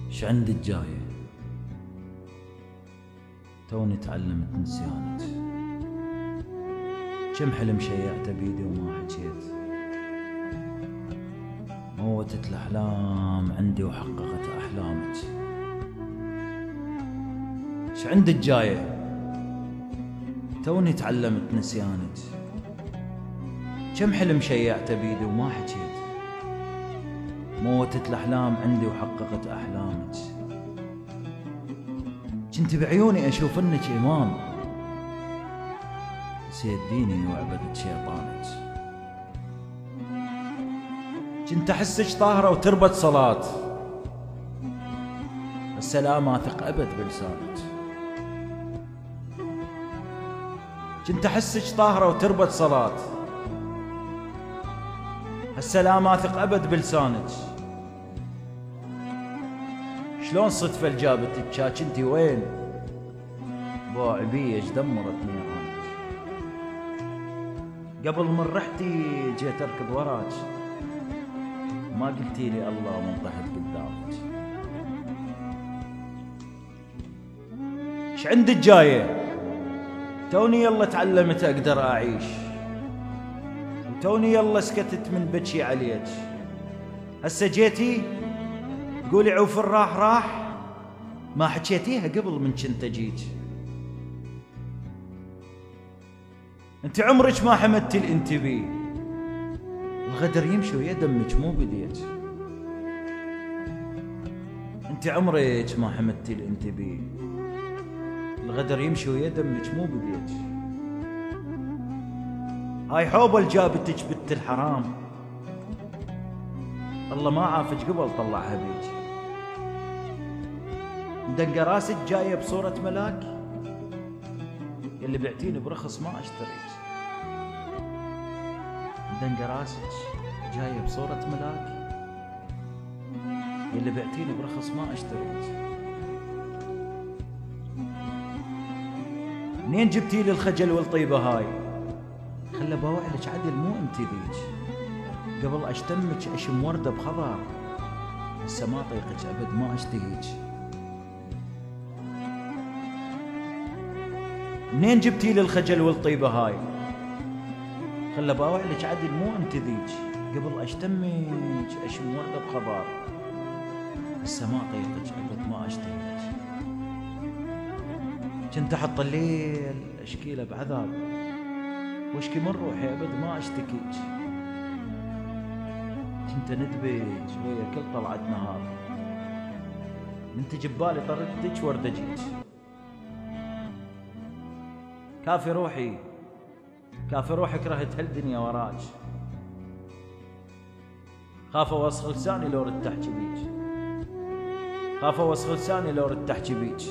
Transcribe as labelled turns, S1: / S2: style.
S1: ش عندك جاية؟ توني تعلمت نسيانك. كم حلم شيعته بيدي وما حكيت. موتت الأحلام عندي وحققت أحلامك. ش عندك جاية؟ توني تعلمت نسيانك. كم حلم شيعته بيدي وما حكيت. موتت الأحلام عندي وحققت أحلامك. كنت بعيوني أشوف إنك إمام، نسيت ديني وعبدت شيطانك. كنت أحسك طاهرة وتربت صلاة، السلام أثق أبد بلسانك. كنت أحسك طاهرة وتربت صلاة، السلام أثق أبد بلسانك. شلون صدفة جابتك؟ كنتي وين؟ بو عبيش دمرت نيرانك. قبل من رحتي جيت أركض وراك، ما قلتي لي الله من طحت قدامك. ش عندك جاية؟ توني يلا تعلمت أقدر أعيش، وتوني يلا سكتت من بكي عليك. هسه جيتي تقولي عوف راح، ما حكيتيها قبل من كنت جيت. انت عمرك ما حمدتي الانتبيه، الغدر يمشي ويا دمك مو بديت. انت عمرك ما حمدتي الانتبيه، الغدر يمشي ويا دمك مو بديت. هاي حوبة جابتك بنت الحرام، الله ما عافك قبل طلعها بيك. مدنقة راسك جاية بصورة ملاك، اللي بعتيني برخص ما اشتريك. مدنقة راسك جاية بصورة ملاك، اللي بعتيني برخص ما اشتريك. منين جبتي لي الخجل والطيبة هاي؟ خلى بوعلك عدل مو انت ذيك. قبل اشتمك اشم وردة بخضر، هسه ما طيقك ابد ما اشتهيك. منين جبتي لي الخجل والطيبة هاي؟ خلى باوعلك عدل مو انت ذيك. قبل اشتمك اشم وردة بخضر، هسه ما طيقك ابد ما اشتهيك. كنت احط الليل اشكيله بعذاب، واشكي من روحي ابد ما اشتكيك. كنت ندبج ويا كل طلعت نهار، من تجبالي طردتك ورد جيت. كافي روحي كافي روحي كرهت هالدنيا وراك. خاف اوسخ لساني لو ردت احكي بيك، خاف اوسخ لساني لو ردت احكي بيك.